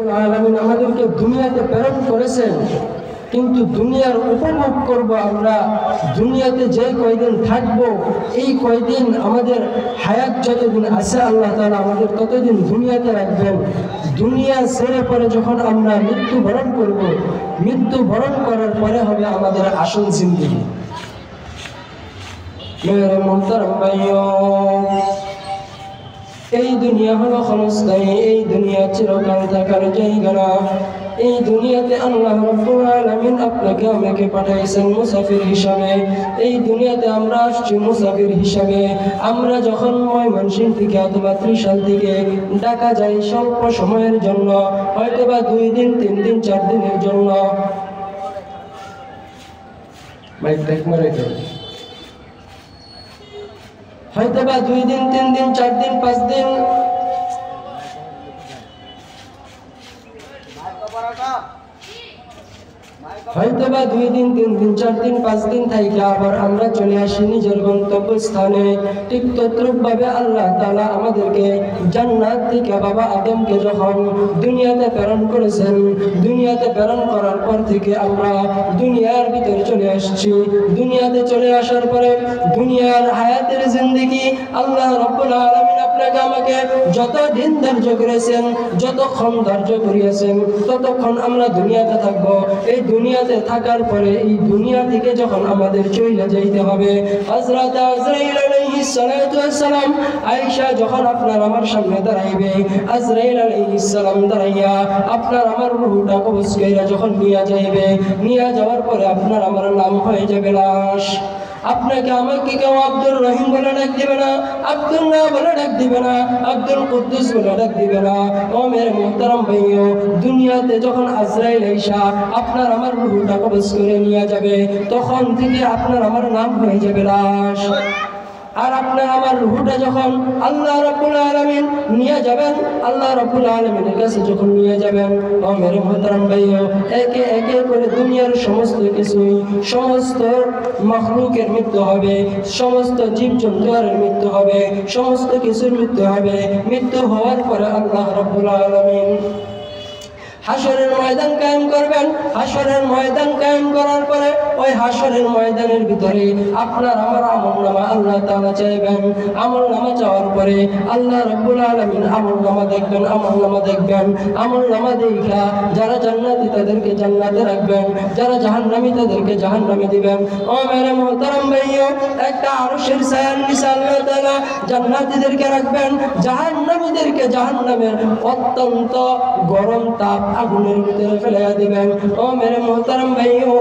রব্বুল আলামিন আমাদেরকে দুনিয়াতে প্রেরণ করেছেন, কিন্তু দুনিয়ার উপভোগ করব আমরা, দুনিয়াতে যে কয়দিন থাকবো, এই কয়দিন আমাদের হায়াত যতদিন আছে আল্লাহ তাআলা আমাদের ততদিন দুনিয়াতে রাখবেন। দুনিয়া ছেড়ে পরে যখন আমরা মৃত্যুবরণ করব, মৃত্যুবরণ করার পরে হবে আমাদের আসল জিন্দেগি। মেরে মুহতারাম ভাইও, এই দুনিয়া হলো ক্ষণস্থায়ী, এই দুনিয়া চিরকাল থাকার জায়গা না। এই দুনিয়াতে আল্লাহ রাব্বুল আলামিন আপনাকে আমাকে পাঠাইছেন মুসাফির হিসাবে। এই দুনিয়াতে আমরা আসছি মুসাফির হিসাবে। আমরা যখন ময়মনসিংহ থেকে অথবা ত্রিশাল থেকে ঢাকা যাই স্বল্প সময়ের জন্য, হয়তোবা 2 দিন 3 দিন 4 দিনের জন্য, হয়তোবা 2 দিন 3 দিন 4 দিন 5 দিন, হয়তোবা 2 দিন 3 দিন 4 দিন 5 দিন থেকে আবার আমরা চলে আসি নিজের গন্তব্যস্থানে। ঠিক তদ্রূপভাবে আল্লাহ তাআলা আমাদেরকে জান্নাত থেকে বাবা আদমকে যখন দুনিয়াতে প্রেরণ করেছেন, দুনিয়াতে প্রেরণ করার পর থেকে আমরা দুনিয়ার ভিতরে চলে আসছি। দুনিয়াতে চলে আসার পরে দুনিয়ার হায়াতের জিন্দেগি আল্লাহ রাব্বুল আলামিন আপনাকে আমাকে যত দিন ধার্য করেছেন, যতক্ষণ ধার্য করিয়েছেন, ততক্ষণ আমরা দুনিয়াতে থাকবো। এই দুনিয়াতে থাকার পরে এই দুনিয়া থেকে যখন আমাদের চলে যাইতে হবে, হযরত আজরাইল আলাইহিস সালাতু ওয়াস সালাম, আয়েশা যখন আপনার আমার সামনে দাঁড়াইবে, আজরাইল আলাইহিস সালাম দাঁড়াইয়া আপনার আমার রূহটা কবজ কইরা যখন নিয়ে যাইবে, নিয়ে যাওয়ার পরে আপনার আমার নাম হয়ে যাবে লাশ। আপনাকে আমাকে কেউ আব্দুর রহিম বলে ডাক দিবে না, আব্দুল্লাহ বলে ডাক দিবে না, আব্দুল কুদ্দুস বলে ডাক দিবে না। ও মেরে মুহতারাম ভাইও, দুনিয়াতে যখন আজরাইল আয়েশা আপনার আমার রূহটা কবজ করে নিয়ে যাবে, তখন থেকে আপনার আমার নাম হয়ে যাবে লাশ। আর আপনার আমার রূহটা যখন আল্লাহ রাব্বুল আলামিন নিয়ে যাবেন, আল্লাহ রাব্বুল আলামিনের কাছে যখন নিয়ে যাবেন, ও মেরে মুহতারাম ভাইও, একে একে করে দুনিয়ার সমস্ত কিছুই, সমস্ত মাখলুকের মৃত্যু হবে, সমস্ত জীবজন্তুর মৃত্যু হবে, সমস্ত কিছুর মৃত্যু হবে। মৃত্যু হওয়ার পরে আল্লাহ রাব্বুল আলামিন হাসরের ময়দান কায়েম করবেন। হাসরের ময়দান কায়েম করার পরে ওই হাসরের ময়দানের ভিতরে আপনার আমার আমলনামা আল্লাহ তাআলা চাইবেন। আমলনামা চাওয়ার পরে আল্লাহ রাব্বুল আলামিন আমলনামা দেখবেন, আমলনামা দেখবেন। আমলনামা দেখা যারা জান্নাতি তাদেরকে জান্নাতে রাখবেন, যারা জাহান্নামী তাদেরকে জাহান্নামে দিবেন। ও মেরে মুহতারাম ভাইও, একটা আরশের ছায়ার নিচে আল্লাহ তাআলা জান্নাতীদেরকে রাখবেন, জাহান্নামীদেরকে জাহান্নামের অত্যন্ত গরম তাপ আগুনের ভিতরে ফেলে দিবেন। ও মেরে মুহতারাম ভাইও,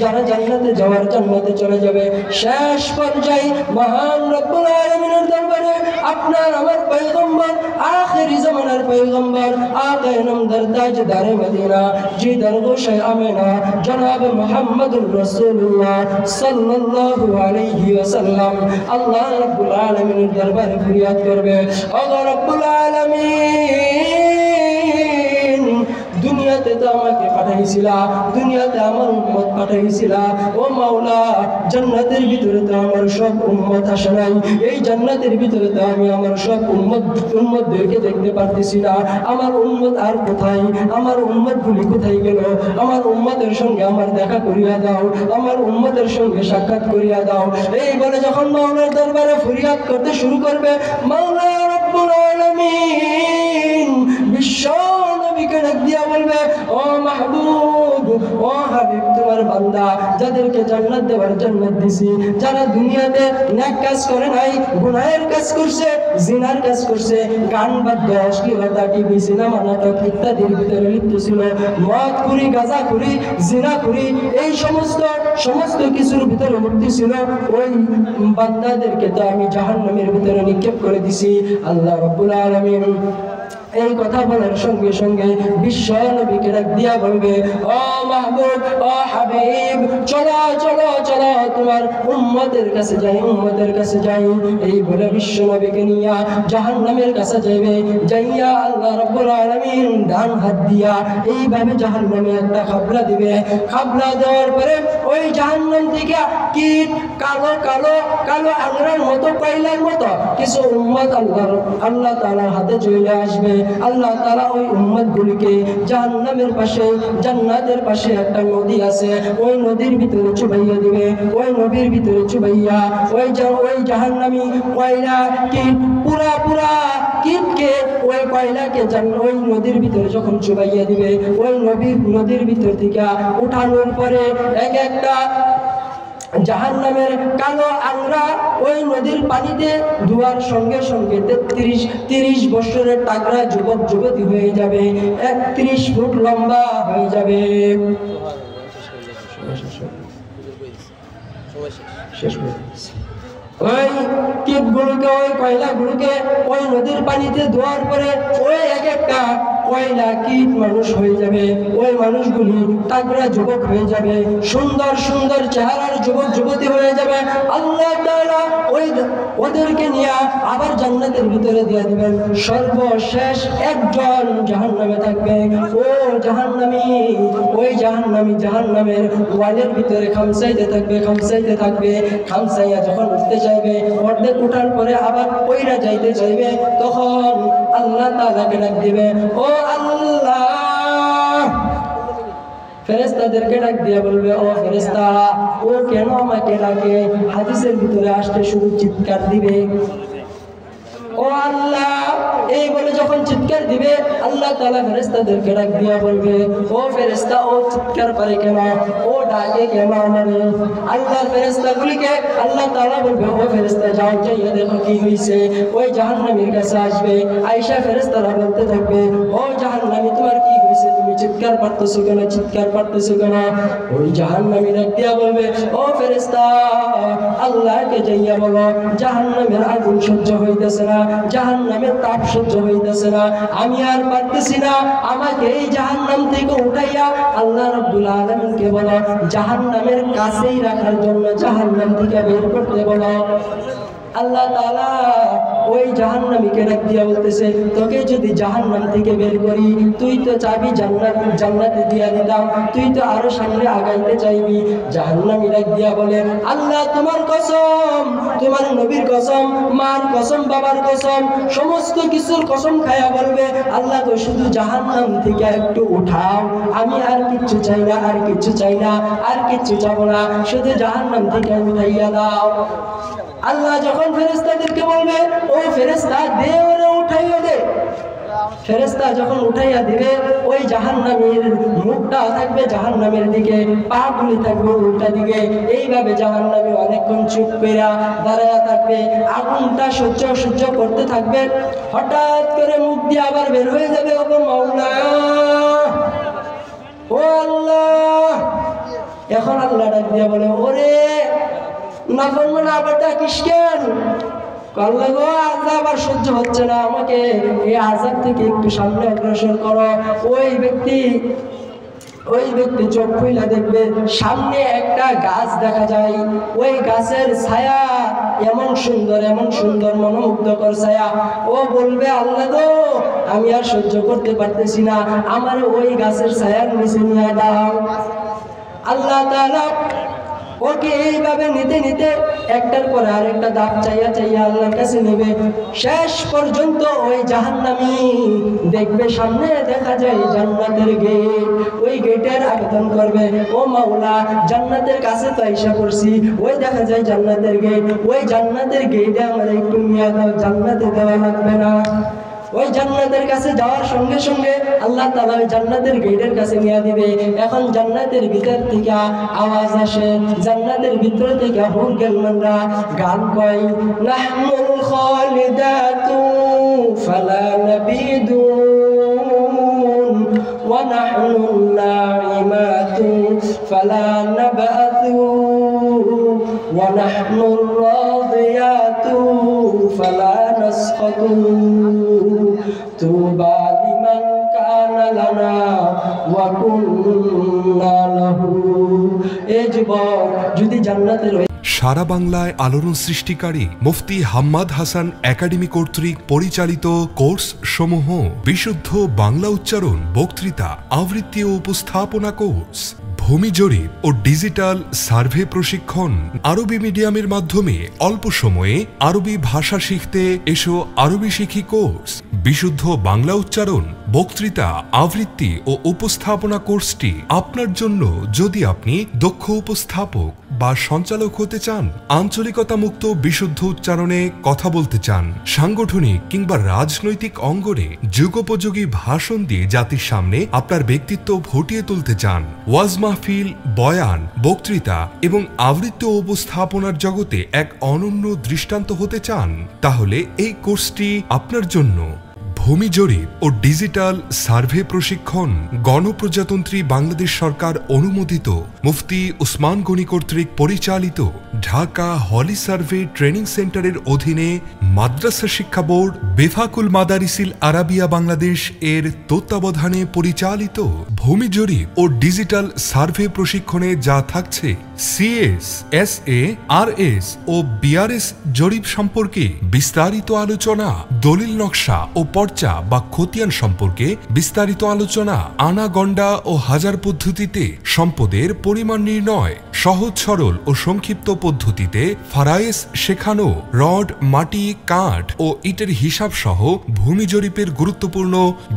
যারা জান্নাতে যাওয়ার জান্নাতে চলে যাবে, শেষ পর্যায়ে মহান রব্বুল আলামিনের দরবারে আপনার আমার পয়গম্বর, আখিরি জামানার পয়গম্বর, আকা নামদার তাজদারে মদিনা, জিদার গোশে আমেনা, জনাব মুহাম্মদুর রাসূলুল্লাহ সাল্লাল্লাহু আলাইহি ওয়াসাল্লাম আল্লাহ রাব্বুল আলামিনের দরবারে ফরিয়াদ করবে, ও রব্বুল আলামিন, দুনিয়াতে তো আমাকে পাঠাইছিলা, দুনিয়াতে আমার উম্মত পাঠাইছিলা, ও মাওলা, জান্নাতের ভিতরে তো আমার সব উম্মত আসে নাই, এই জান্নাতের ভিতরে তো আমি আমার সব উম্মতদেরকে দেখতে পারতেছি না। আমার উম্মত আর কোথায়? আমার উম্মতগুলি কোথায় গেল? আমার উম্মতের সঙ্গে আমার দেখা করিয়া দাও, আমার উম্মতের সঙ্গে সাক্ষাৎ করিয়া দাও। এই বলে যখন মাওলার দরবারে ফরিয়াদ করতে শুরু করবে, মাওলা রব্বুল আলামিন বিশ্ব নবীকে ডাক দিয়া বলবে, ও মাহবুব, ও হাবিব, তোমার বান্দা যাদেরকে জান্নাত দেওয়ার জান্নাত দিছি, যারা দুনিয়াতে নেক কাজ করে নাই, গুনাহের কাজ করছে, জিনার কাজ করছে, গান বাদ্য, অশ্লীলতা, টিভি, সিনেমা, নাটক ইত্যাদির ভিতরে লিপ্ত ছিল, মদ করি, গাঁজা করি, জিনা করি, এই সমস্ত কিছুর ভিতরে লিপ্ত ছিল, ওই বান্দাদেরকে তো আমি জাহান্নামের ভিতরে নিক্ষেপ করে দিছি। আল্লাহ রাব্বুল আলামিন এই কথা বলার সঙ্গে সঙ্গে বিশ্ব নবীকে ডাক দিয়া বলবে, ও মাহবুব, ও হাবিব, চলো চলো চলো, তোমার উম্মতের কাছে যাই, উম্মতের কাছে যাই। এই বলে বিশ্ব নবীকে নিয়া জাহান্নামের কাছে যাইবে, যাইয়া আল্লাহ রাব্বুল আলামিন ডান হাত দিয়া এইভাবে জাহান্নামে একটা খাবলা দিবে। খাবলা দেওয়ার পরে ওই জাহান্নাম থেকে কীট, কালো কালো কালো আংরার মতো, কয়লার মতো কিছু উম্মত আল্লাহ তাআলার হাতে চলে আসবে। আল্লাহ তাআলা ওই উম্মতগুলিকে জাহান্নামের পাশে জান্নাতের পাশে একটা নদী আছে, ওই নদীর ভিতরে চুবাইয়া দিবে। ওই নদীর ভিতরে চুবাইয়া ওই জাহান্নামী কয়লা কীট পুরা কীটকে ওই কয়লাকে ওই নদীর ভিতরে যখন চুবাইয়া দিবে, ওই নদীর ভিতর থেকে উঠানোর পরে এক একটা জাহান্নামের কালো আংরা ওই নদীর পানিতে ধোয়ার সঙ্গে সঙ্গে 30 বছরের তাগড়া যুবক যুবতী হয়ে যাবে, 31 ফুট লম্বা হয়ে যাবে। ওই কীটগুলোকে ওই কয়লাগুলোকে ওই নদীর পানিতে ধোয়ার পরে ওই এক একটা কয়লা কীট মানুষ হয়ে যাবে। ওই মানুষগুলি তাগড়া যুবক হয়ে যাবে, সুন্দর সুন্দর চেহারার যুবক যুবতী হয়ে যাবে। আল্লাহ তাআলা ওদেরকে নিয়ে আবার জান্নাতের ভিতরে দিয়ে দিবেন। সর্বশেষ একজন জাহান্নামে থাকবে। ওই জাহান্নামী জাহান্নামের ওয়ালের ভিতরে খামসাইতে থাকবে। খামসাইয়া যখন উঠতে চাইবে, অর্ধেক উঠার পরে আবার কইরা যাইতে চাইবে, তখন আল্লাহ তাআলাকে ডাক দিবে, ও আল্লাহ। ফেরেশতাদেরকে ডাক দিয়ে বলবে, ও ফেরেশতা, ও কেন আমাকে ডাকে? হাদিসের ভিতরে আসতে শুরু চিৎকার দিবে, ও আল্লাহ। এই বলে যখন চিৎকার দিবে, আল্লাহ তাআলা ফেরেশতাদেরকে ডাক দিয়ে বলবে, ও ফেরেশতা, ও চিৎকার করে কেন? ও ডাকে কেন আমারে? আল্লাহর ফেরেশতাগুলিকে আল্লাহ তাআলা বলবে, ও ফেরেশতা, যাও যাইয়া দেখো কি হইছে। ওই জাহান্নামীর কাছে আসবে, আয়েশা ফেরেশতারা বলতে থাকবে, ও জাহান্নামী, তোমার কি হইছে? তুমি চিৎকার পারতেছো কেন? ওই জাহান্নামী ডাক দিয়া বলবে, ও ফেরেশতা, আল্লাহকে যাইয়া বলো জাহান্নামের আগুন সহ্য হইতেছে না, জাহান্নামের তাপ সহ্য হইতেছে না, আমি আর পারতেছি না, আমাকে এই জাহান্নাম থেকে উঠাইয়া আল্লাহ রাব্বুল আলামিনকে বলো জাহান্নামের কাছেই রাখার জন্য, জাহান্নাম থেকে বের করতে বলো। আল্লাহ তাআলা ওই জাহান্নামীকে ডাক দিয়া বলতেছে, তোকে যদি জাহান্নাম থেকে বের করি, তুই তো চাবি জান্নাতে দিয়া দিতাম, তুই তো আরো সামনে আগাইতে চাইবি। জাহান্নামী ডাক দিয়া বলে, আল্লাহ তোমার কসম, তোমার নবীর কসম, মার কসম, বাবার কসম, সমস্ত কিছুর কসম খায়া বলবে, আল্লাহ তো শুধু জাহান্নাম থেকে একটু উঠাও, আমি আর কিচ্ছু চাই না, আর কিচ্ছু চাবো না, শুধু জাহান্নাম থেকে উঠাইয়া দাও। আল্লাহ যখন ফেরেশতাদেরকে বলবে, ও ফেরেশতা, দে ওরে উঠাইয়া দে। ফেরেশতা যখন উঠাইয়া দিবে, ওই জাহান্নামীর মুখটা থাকবে জাহান্নামের দিকে, পা গুলি থাকবে উল্টা দিকে। এইভাবে জাহান্নামী অনেকক্ষণ চুপ করে দাঁড়ায়া থাকবে, আগুনটা সহ্য করতে থাকবে। হঠাৎ করে মুখ দিয়ে আবার বের হয়ে যাবে, ও মাওলা, ও আল্লাহ। এখন আল্লাহ ডাক দিয়া বলে, ওরে নাফরমান, আবার ডাকিস কেন? আল্লাহ গো, আযাব আর সহ্য হচ্ছে না, আমাকে এই আযাব থেকে একটু সামনে অগ্রসর করো। ওই ব্যক্তি চোখ খুইলা দেখবে, সামনে একটা গাছ দেখা যায়। ওই গাছের ছায়া এমন সুন্দর মনোমুগ্ধকর ছায়া। ও বলবে, আল্লাহ গো, আমি আর সহ্য করতে পারতেছি না, আমার ওই গাছের ছায়ার নিচে নিয়ে দাও। আল্লাহ তাআলা ওকে এইভাবে নিতে একটার পর আরেকটা দাব চাইয়া আল্লাহর কাছে নেবে। শেষ পর্যন্ত ওই জাহান্নামী দেখবে সামনে দেখা যায় জান্নাতের গেট। ওই গেটের আবেদন করবে, ও মাওলা, জান্নাতের কাছে তো আইসা পড়ছি, ওই দেখা যায় জান্নাতের গেট, ওই জান্নাতের গেটে আমার একটু নিয়ে দাও, জান্নাতে দেওয়া লাগবে না। ওই জান্নাতের কাছে যাওয়ার সঙ্গে সঙ্গে আল্লাহ তাআলা ওই জান্নাতের গেটের কাছে নিয়ে দিবে। এখন জান্নাতের ভিতর থেকে আওয়াজ আসে, জান্নাতের ভিতর থেকে হুরগেলমানরা গান কয়, নাহনুল খালিদাতু ফালা নাবিদুন ওয়া নাহনুল নাইমাতু ফালা নাবাতু ওয়া নাহনুর রাদিয়াতু ফালা নাসখাতু তুবা লিমান কানা লানা ওয়া কুননা লাহু। এই যুবক যদি জান্নাতের সারা বাংলায় আলোড়ন সৃষ্টিকারী মুফতি হাম্মাদ হাসান একাডেমি কর্তৃক পরিচালিত কোর্স সমূহ: বিশুদ্ধ বাংলা উচ্চারণ, বক্তৃতা, আবৃত্তি ও উপস্থাপনা কোর্স, ভূমি জরিপ ও ডিজিটাল সার্ভে প্রশিক্ষণ। আরবি মিডিয়ামের মাধ্যমে অল্প সময়ে আরবি ভাষা শিখতে এসো আরবি শিখি কোর্স। বিশুদ্ধ বাংলা উচ্চারণ, বক্তৃতা, আবৃত্তি ও উপস্থাপনা কোর্সটি আপনার জন্য। যদি আপনি দক্ষ উপস্থাপক বা সঞ্চালক হতে চান, আঞ্চলিকতা মুক্ত বিশুদ্ধ উচ্চারণে কথা বলতে চান, সাংগঠনিক কিংবা রাজনৈতিক অঙ্গনে যুগোপযোগী ভাষণ দিয়ে জাতির সামনে আপনার ব্যক্তিত্ব ফুটিয়ে তুলতে চান, ওয়াজ মাহফিল, বয়ান, বক্তৃতা এবং আবৃত্তি ও উপস্থাপনার জগতে এক অনন্য দৃষ্টান্ত হতে চান, তাহলে এই কোর্সটি আপনার জন্য। ভূমি জরিপ ও ডিজিটাল সার্ভে প্রশিক্ষণ গণপ্রজাতন্ত্রী বাংলাদেশ সরকার অনুমোদিত মুফতি উসমান গনি কর্তৃক পরিচালিত ঢাকা হলি সার্ভে ট্রেনিং সেন্টারের অধীনে মাদ্রাসা শিক্ষা বোর্ড বেফাকুল মাদারিসিল আরাবিয়া বাংলাদেশ এর তত্ত্বাবধানে পরিচালিত ভূমি জরিপ ও ডিজিটাল সার্ভে প্রশিক্ষণে যা থাকছে সিএস, এসএ, আরএস ও বিআরএস জরিপ সম্পর্কে বিস্তারিত আলোচনা, দলিল নকশা ও পর্চা বা খতিয়ান সম্পর্কে বিস্তারিত আলোচনা, আনা গন্ডা ও হাজার পদ্ধতিতে সম্পদের পরিমাণ নির্ণয়, সহজ সরল ও সংক্ষিপ্ত পদ্ধতিতে ফারায়েস শেখানো, রড, মাটি, কাঠ ও ইটের হিসাব সহ ভূমি জরিপের গুরুত্বপূর্ণ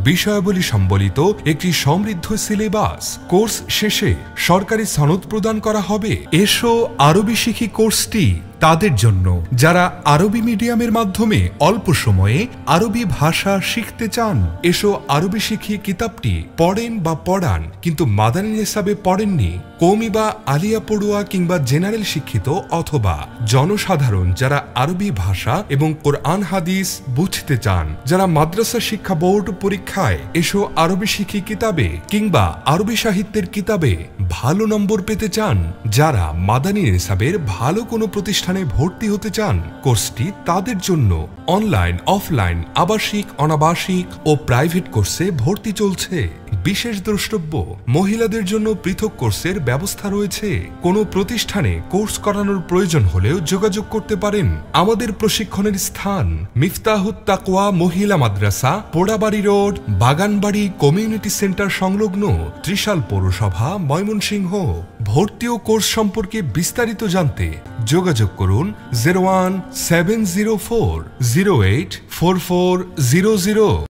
বিষয়াবলী সম্বলিত একটি সমৃদ্ধ সিলেবাস। কোর্স শেষে সরকারি সনদ প্রদান করা হবে। এসো আরবি শিখি কোর্সটি তাদের জন্য যারা আরবি মিডিয়ামের মাধ্যমে অল্প সময়ে আরবি ভাষা শিখতে চান। এসো আরবি শিখি কিতাবটি পড়েন বা পড়ান কিন্তু মাদানী হিসাবে পড়েননি, কওমি বা আলিয়া পড়ুয়া কিংবা জেনারেল শিক্ষিত অথবা জনসাধারণ যারা আরবি ভাষা এবং কোরআন হাদিস বুঝতে চান, যারা মাদ্রাসা শিক্ষা বোর্ড পরীক্ষায় এসো আরবি শিখি কিতাবে কিংবা আরবি সাহিত্যের কিতাবে ভালো নম্বর পেতে চান, যারা মাদানী হিসাবের ভালো কোনো প্রতিষ্ঠানে ভর্তি হতে চান, কোর্সটি তাদের জন্য। অনলাইন, অফলাইন, আবাসিক, অনাবাসিক ও প্রাইভেট কোর্সে ভর্তি চলছে। বিশেষ দ্রষ্টব্য, মহিলাদের জন্য পৃথক কোর্সের ব্যবস্থা রয়েছে। কোনো প্রতিষ্ঠানে কোর্স করানোর প্রয়োজন হলেও যোগাযোগ করতে পারেন। আমাদের প্রশিক্ষণের স্থান মিফতাহুত তাকওয়া মহিলা মাদ্রাসা, পোড়াবাড়ি রোড, বাগানবাড়ি কমিউনিটি সেন্টার সংলগ্ন, ত্রিশাল পৌরসভা, ময়মনসিংহ। ভর্তি ও কোর্স সম্পর্কে বিস্তারিত জানতে যোগাযোগ করুন 01704 084400।